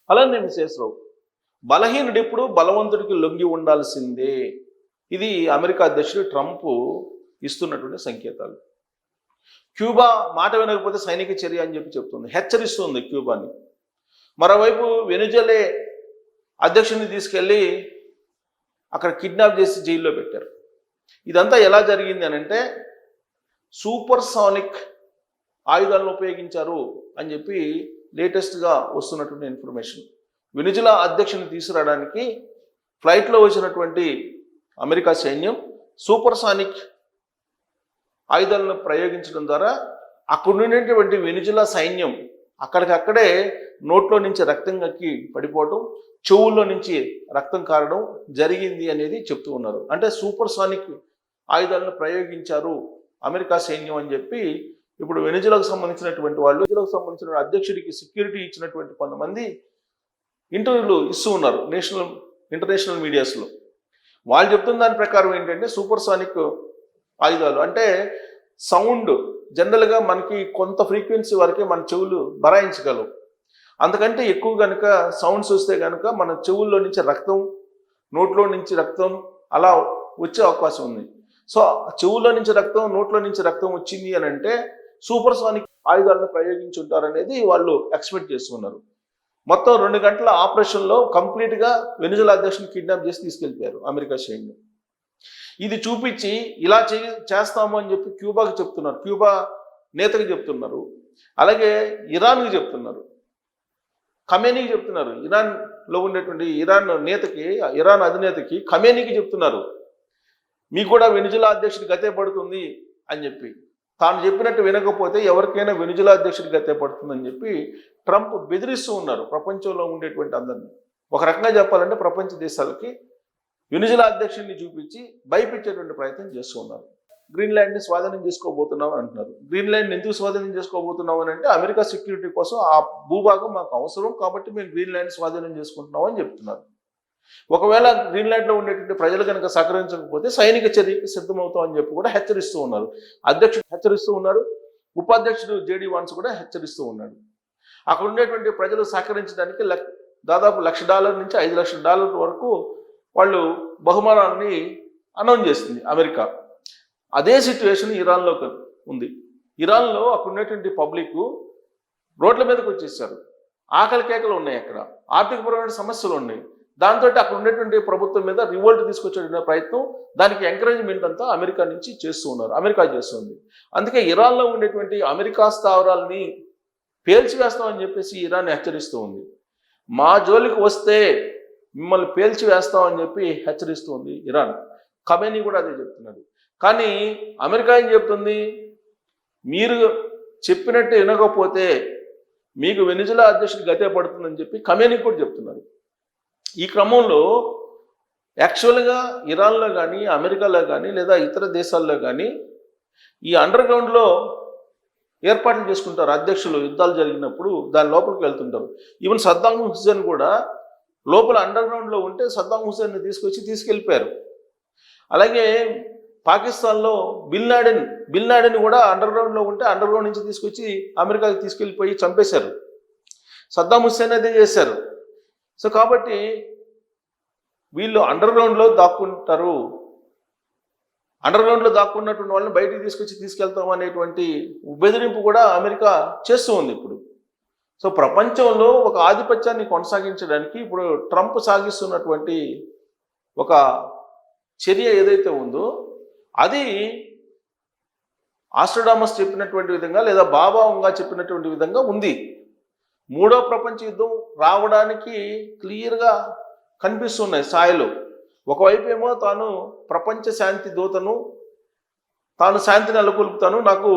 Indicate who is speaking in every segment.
Speaker 1: అలానే విశేషరావు, బలహీనుడు ఎప్పుడు బలవంతుడికి లొంగి ఉండాల్సిందే. ఇది అమెరికా అధ్యక్షుడు ట్రంప్ ఇస్తున్నటువంటి సంకేతాలు. క్యూబా మాట వినకపోతే సైనిక చర్య అని చెప్తుంది, హెచ్చరిస్తుంది క్యూబాని. మరోవైపు వెనుజులే అధ్యక్షుడిని తీసుకెళ్ళి అక్కడ కిడ్నాప్ చేసి జైల్లో పెట్టారు. ఇదంతా ఎలా జరిగింది అని అంటే సూపర్ సానిక్ ఆయుధాలను ఉపయోగించారు అని చెప్పి లేటెస్ట్గా వస్తున్నటువంటి ఇన్ఫర్మేషన్. వెనుజులా అధ్యక్షుని తీసుకురావడానికి ఫ్లైట్లో వచ్చినటువంటి అమెరికా సైన్యం సూపర్ సానిక్ ఆయుధాలను ప్రయోగించడం ద్వారా అక్కడ ఉన్నటువంటి వెనుజులా సైన్యం అక్కడికక్కడే నోట్లో నుంచి రక్తం కక్కి పడిపోవటం, చెవుల్లో నుంచి రక్తం కారడం జరిగింది అనేది చెప్తూ ఉన్నారు. అంటే సూపర్ సానిక్ ఆయుధాలను ప్రయోగించారు అమెరికా సైన్యం అని చెప్పి ఇప్పుడు వెనుజులాకు సంబంధించినటువంటి వాళ్ళు, వెనుజులాకు సంబంధించిన అధ్యక్షుడికి సెక్యూరిటీ ఇచ్చినటువంటి కొంతమంది ఇంటర్వ్యూలు ఇస్తూ ఉన్నారు ఇంటర్నేషనల్ మీడియాస్లో. వాళ్ళు చెప్తున్న దాని ప్రకారం ఏంటంటే సూపర్ సానిక్ ఆయుధాలు అంటే సౌండ్ జనరల్గా మనకి కొంత ఫ్రీక్వెన్సీ వరకే మన చెవులు బరాయించగలవు. అంతకంటే ఎక్కువ కనుక సౌండ్స్ వస్తే కనుక మన చెవుల్లో నుంచి రక్తం, నోట్లో నుంచి రక్తం అలా వచ్చే అవకాశం ఉంది. సో చెవుల్లో నుంచి రక్తం, నోట్లో నుంచి రక్తం వచ్చింది అని అంటే సూపర్ సానిక్ ఆయుధాలను ప్రయోగించుంటారనేది వాళ్ళు ఎక్స్పెక్ట్ చేస్తున్నారు. మొత్తం 2 గంటల ఆపరేషన్లో కంప్లీట్గా వెనుజులా అధ్యక్షుని కిడ్నాప్ చేసి తీసుకెళ్ళిపోయారు అమెరికా సైన్యం. ఇది చూపించి ఇలా చేస్తాము అని చెప్పి క్యూబాకి చెప్తున్నారు, క్యూబా నేతకి చెప్తున్నారు, అలాగే ఇరాన్కి చెప్తున్నారు, ఖమేనీకి చెప్తున్నారు. ఇరాన్లో ఉండేటువంటి ఇరాన్ అధినేతకి ఖమేనీకి చెప్తున్నారు, మీకు కూడా వెనుజులా అధ్యక్షుడి గతే పడుతుంది అని చెప్పి. తాను చెప్పినట్టు వినకపోతే ఎవరికైనా వెనుజులా అధ్యక్షుడి గతే పడుతుందని చెప్పి ట్రంప్ బెదిరిస్తూ ఉన్నారు ప్రపంచంలో ఉండేటువంటి అందరినీ. ఒక రకంగా చెప్పాలంటే ప్రపంచ దేశాలకి వెనుజులా అధ్యక్షుడిని చూపించి భయపెట్టేటువంటి ప్రయత్నం చేస్తూ ఉన్నారు. గ్రీన్లాండ్ని స్వాధీనం చేసుకోబోతున్నాం అంటున్నారు. గ్రీన్లాండ్ ఎందుకు స్వాధీనం చేసుకోబోతున్నాం అని అంటే అమెరికా సెక్యూరిటీ కోసం ఆ భూభాగం మాకు అవసరం కాబట్టి మేము గ్రీన్లాండ్ స్వాధీనం చేసుకుంటున్నాం అని చెప్తున్నారు. ఒకవేళ గ్రీన్లాండ్లో ఉండేటువంటి ప్రజలు కనుక సహకరించకపోతే సైనిక చర్యకి సిద్ధమవుతాం అని చెప్పి కూడా హెచ్చరిస్తూ ఉన్నారు. అధ్యక్షుడు హెచ్చరిస్తూ ఉన్నారు, ఉపాధ్యక్షుడు జేడీ వాన్స్ కూడా హెచ్చరిస్తూ ఉన్నాడు. అక్కడ ఉండేటువంటి ప్రజలు సహకరించడానికి దాదాపు $1,00,000 నుంచి $5,00,000 వరకు వాళ్ళు బహుమానాన్ని అనౌన్స్ చేసింది అమెరికా. అదే సిచ్యువేషన్ ఇరాన్లో ఉంది. ఇరాన్లో అక్కడ ఉన్నటువంటి పబ్లిక్ రోడ్ల మీదకి వచ్చేసారు. ఆకలి కేకలు ఉన్నాయి, అక్కడ ఆర్థికపరమైన సమస్యలు ఉన్నాయి. దాంతో అక్కడ ఉండేటువంటి ప్రభుత్వం మీద రివోల్ట్ తీసుకొచ్చే ప్రయత్నం, దానికి ఎంకరేజ్మెంట్ అంతా అమెరికా నుంచి చేస్తూ ఉన్నారు, అమెరికా చేస్తుంది. అందుకే ఇరాన్లో ఉండేటువంటి అమెరికా స్థావరాలని పేల్చివేస్తామని చెప్పేసి ఇరాన్ హెచ్చరిస్తూ ఉంది. మా జోలికి వస్తే మిమ్మల్ని పేల్చివేస్తామని చెప్పి హెచ్చరిస్తూ ఉంది ఇరాన్. ఖమేనీ కూడా అదే చెప్తున్నారు. కానీ అమెరికా ఏం చెప్తుంది, మీరు చెప్పినట్టు వినకపోతే మీకు వెనుజులా అధ్యక్షుడి గతే పడుతుందని చెప్పి ఖమేనీ కూడా చెప్తున్నారు. ఈ క్రమంలో యాక్చువల్గా ఇరాన్లో కానీ, అమెరికాలో కానీ, లేదా ఇతర దేశాల్లో కానీ ఈ అండర్ గ్రౌండ్లో ఏర్పాట్లు చేసుకుంటారు. అధ్యక్షులు యుద్ధాలు జరిగినప్పుడు దాని లోపలికి వెళ్తుంటారు. ఈవెన్ సద్దాం హుస్సేన్ కూడా లోపల అండర్ గ్రౌండ్లో ఉంటే సద్దాం హుస్సేన్ని తీసుకెళ్ళిపోయారు. అలాగే పాకిస్తాన్లో బిన్ లాడెన్ కూడా అండర్ గ్రౌండ్లో ఉంటే అండర్ గ్రౌండ్ నుంచి తీసుకొచ్చి అమెరికాకి తీసుకెళ్ళిపోయి చంపేశారు. సద్దాం హుస్సేన్ అదే చేశారు. సో కాబట్టి వీళ్ళు అండర్ గ్రౌండ్లో దాక్కుంటారు, అండర్ గ్రౌండ్లో దాక్కున్నటువంటి వాళ్ళని బయటికి తీసుకెళ్తాం అనేటువంటి బెదిరింపు కూడా అమెరికా చేస్తూ ఉంది ఇప్పుడు. సో ప్రపంచంలో ఒక ఆధిపత్యాన్ని కొనసాగించడానికి ఇప్పుడు ట్రంప్ సాగిస్తున్నటువంటి ఒక చర్య ఏదైతే ఉందో అది ఆస్ట్రడామస్ చెప్పినటువంటి విధంగా లేదా బాబా వంగా చెప్పినటువంటి విధంగా ఉంది. 3వ ప్రపంచ యుద్ధం రావడానికి క్లియర్గా కనిపిస్తున్నాయి స్థాయిలో. ఒకవైపు ఏమో తాను ప్రపంచ శాంతి దూతను, తాను శాంతిని నెలకొల్పుతాను, నాకు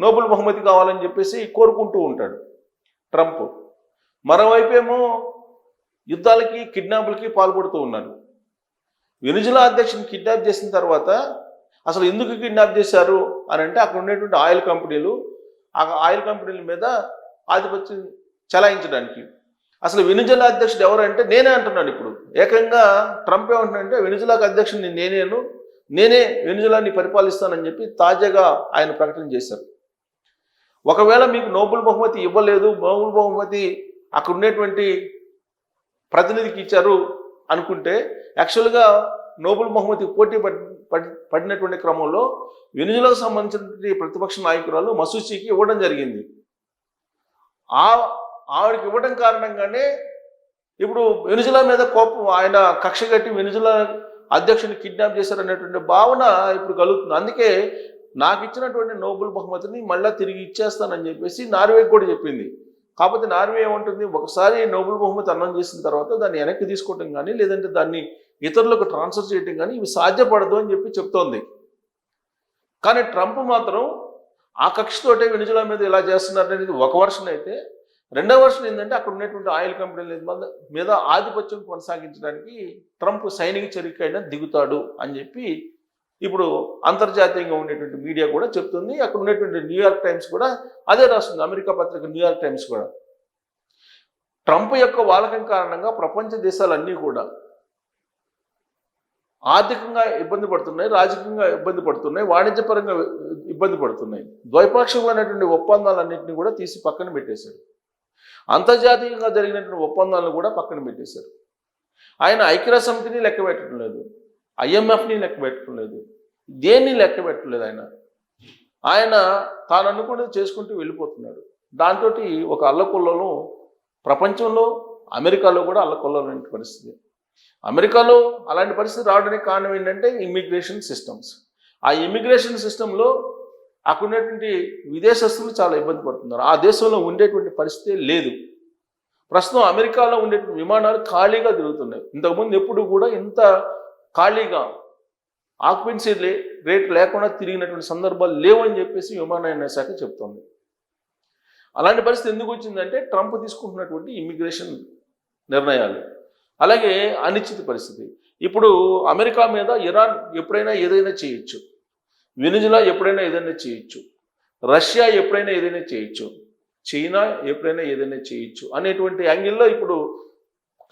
Speaker 1: నోబెల్ బహుమతి కావాలని చెప్పేసి కోరుకుంటూ ఉంటాడు ట్రంప్. మరోవైపు ఏమో యుద్ధాలకి, కిడ్నాపులకి పాల్పడుతూ ఉన్నాడు. వెనుజులా అధ్యక్షుని కిడ్నాప్ చేసిన తర్వాత అసలు ఎందుకు కిడ్నాప్ చేశారు అని అంటే అక్కడ ఉండేటువంటి ఆయిల్ కంపెనీలు, ఆ ఆయిల్ కంపెనీల మీద ఆధిపత్యం చెలాయించడానికి. అసలు వెనుజులా అధ్యక్షుడు ఎవరంటే నేనే అంటున్నాడు. ఇప్పుడు ఏకంగా ట్రంప్ ఏమంటున్నాడంటే వెనుజులాకు అధ్యక్షుడిని నేనే వెనుజులాని పరిపాలిస్తానని చెప్పి తాజాగా ఆయన ప్రకటన చేశారు. ఒకవేళ మీకు నోబెల్ బహుమతి ఇవ్వలేదు, నోబెల్ బహుమతి అక్కడ ఉండేటువంటి ప్రతినిధికి ఇచ్చారు అనుకుంటే యాక్చువల్గా నోబెల్ బహుమతికి పోటీ పడినటువంటి క్రమంలో వెనిజులాకు సంబంధించిన ప్రతిపక్ష నాయకురాలు మసూచికి ఇవ్వడం జరిగింది. ఆవిడకి ఇవ్వడం కారణంగానే ఇప్పుడు వెనిజులా మీద కోపం, ఆయన కక్ష కట్టి వెనిజులా అధ్యక్షుని కిడ్నాప్ చేశారనేటువంటి భావన ఇప్పుడు కలుగుతుంది. అందుకే నాకు ఇచ్చినటువంటి నోబెల్ బహుమతిని మళ్ళీ తిరిగి ఇచ్చేస్తానని చెప్పేసి నార్వేకి కూడా చెప్పింది. కాకపోతే నార్వే ఏమంటుంది, ఒకసారి నోబెల్ బహుమతి అన్నం చేసిన తర్వాత దాన్ని వెనక్కి తీసుకోవటం కానీ లేదంటే దాన్ని ఇతరులకు ట్రాన్స్ఫర్ చేయటం కానీ ఇవి సాధ్యపడదు అని చెప్పి చెప్తోంది. కానీ ట్రంప్ మాత్రం ఆ కక్షతోటే వెనిజులా మీద ఇలా చేస్తున్నారు అనేది ఒక వర్షన్ అయితే, రెండవ వర్షన్ ఏంటంటే అక్కడ ఉన్నటువంటి ఆయిల్ కంపెనీల మీద ఆధిపత్యం కొనసాగించడానికి ట్రంప్ సైనిక చర్యకైనా దిగుతాడు అని చెప్పి ఇప్పుడు అంతర్జాతీయంగా ఉండేటువంటి మీడియా కూడా చెప్తుంది. అక్కడ ఉన్నటువంటి న్యూయార్క్ టైమ్స్ కూడా అదే రాస్తుంది, అమెరికా పత్రిక న్యూయార్క్ టైమ్స్ కూడా. ట్రంప్ యొక్క వాలకం కారణంగా ప్రపంచ దేశాలన్నీ కూడా ఆర్థికంగా ఇబ్బంది పడుతున్నాయి, రాజకీయంగా ఇబ్బంది పడుతున్నాయి, వాణిజ్యపరంగా ఇబ్బంది పడుతున్నాయి. ద్వైపాక్షికమైనటువంటి ఒప్పందాలన్నింటినీ కూడా తీసి పక్కన పెట్టేశారు. అంతర్జాతీయంగా జరిగినటువంటి ఒప్పందాలను కూడా పక్కన పెట్టేశారు. ఆయన ఐక్యరాజ్య సమితిని లెక్క పెట్టడం లేదు, IMFని లెక్క పెట్టడం లేదు, దేన్ని లెక్క పెట్టలేదు. ఆయన తాను అనుకున్నది చేసుకుంటూ వెళ్ళిపోతున్నాడు. దాంతో ఒక అల్లకొల్లలో ప్రపంచంలో అమెరికాలో కూడా అల్లకొల్లని పరిస్థితి. అమెరికాలో అలాంటి పరిస్థితి రావడానికి కారణం ఏంటంటే ఇమ్మిగ్రేషన్ సిస్టమ్స్. ఆ ఇమ్మిగ్రేషన్ సిస్టంలో అక్కడ ఉన్నటువంటి విదేశస్తులు చాలా ఇబ్బంది పడుతున్నారు. ఆ దేశంలో ఉండేటువంటి పరిస్థితి లేదు. ప్రస్తుతం అమెరికాలో ఉండేటువంటి విమానాలు ఖాళీగా తిరుగుతున్నాయి. ఇంతకుముందు ఎప్పుడు కూడా ఇంత ఖాళీగా ఆక్యుపెన్సీ రేట్ లేకుండా తిరిగినటువంటి సందర్భాలు లేవని చెప్పేసి విమానయాన శాఖ చెప్తోంది. అలాంటి పరిస్థితి ఎందుకు వచ్చిందంటే ట్రంప్ తీసుకుంటున్నటువంటి ఇమ్మిగ్రేషన్ నిర్ణయాలు, అలాగే అనిశ్చిత పరిస్థితి. ఇప్పుడు అమెరికా మీద ఇరాన్ ఎప్పుడైనా ఏదైనా చేయొచ్చు, వెనిజులా ఎప్పుడైనా ఏదైనా చేయొచ్చు, రష్యా ఎప్పుడైనా ఏదైనా చేయొచ్చు, చైనా ఎప్పుడైనా ఏదైనా చేయొచ్చు అనేటువంటి యాంగిల్లో ఇప్పుడు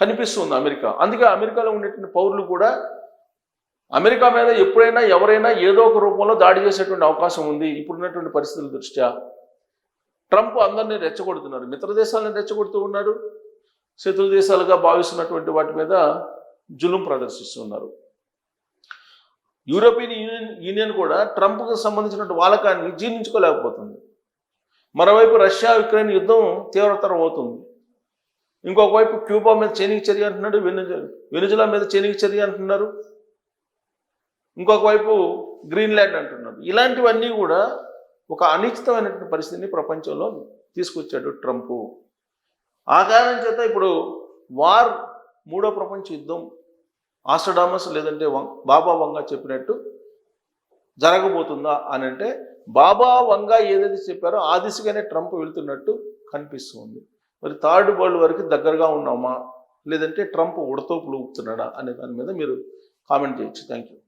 Speaker 1: కనిపిస్తుంది అమెరికా. అందుకే అమెరికాలో ఉండేటువంటి పౌరులు కూడా అమెరికా మీద ఎప్పుడైనా ఎవరైనా ఏదో ఒక రూపంలో దాడి చేసేటువంటి అవకాశం ఉంది. ఇప్పుడున్నటువంటి పరిస్థితుల దృష్ట్యా ట్రంప్ అందరినీ రెచ్చగొడుతున్నారు, మిత్ర దేశాలను రెచ్చగొడుతూ ఉన్నారు, శత్రు దేశాలుగా భావిస్తున్నటువంటి వాటి మీద జులుం ప్రదర్శిస్తున్నారు. యూరోపియన్ యూనియన్ కూడా ట్రంప్కు సంబంధించినటువంటి వాలకాన్ని జీర్ణించుకోలేకపోతుంది. మరోవైపు రష్యా యుక్రెయిన్ యుద్ధం తీవ్రతరం అవుతుంది. ఇంకొక వైపు క్యూబా మీద చైనీక చర్య అంటున్నాడు, వెనిజులా మీద చైనీక చర్య అంటున్నారు, ఇంకొక వైపు గ్రీన్లాండ్ అంటున్నారు. ఇలాంటివన్నీ కూడా ఒక అనిశ్చితమైనటువంటి పరిస్థితిని ప్రపంచంలో తీసుకొచ్చాడు ట్రంప్. ఆ కారణం చేత ఇప్పుడు వార్, మూడో ప్రపంచ యుద్ధం ఆస్ట్రడామస్ లేదంటే బాబా వంగా చెప్పినట్టు జరగబోతుందా అని అంటే, బాబా వంగా ఏదైతే చెప్పారో ఆ దిశగానే ట్రంప్ వెళ్తున్నట్టు కనిపిస్తుంది. మరి థర్డ్ వరల్డ్ వరకు దగ్గరగా ఉన్నామా లేదంటే ట్రంప్ ఉడతోపులు ఊపుతున్నాడా అనే దాని మీద మీరు కామెంట్ చేయొచ్చు. Thank you.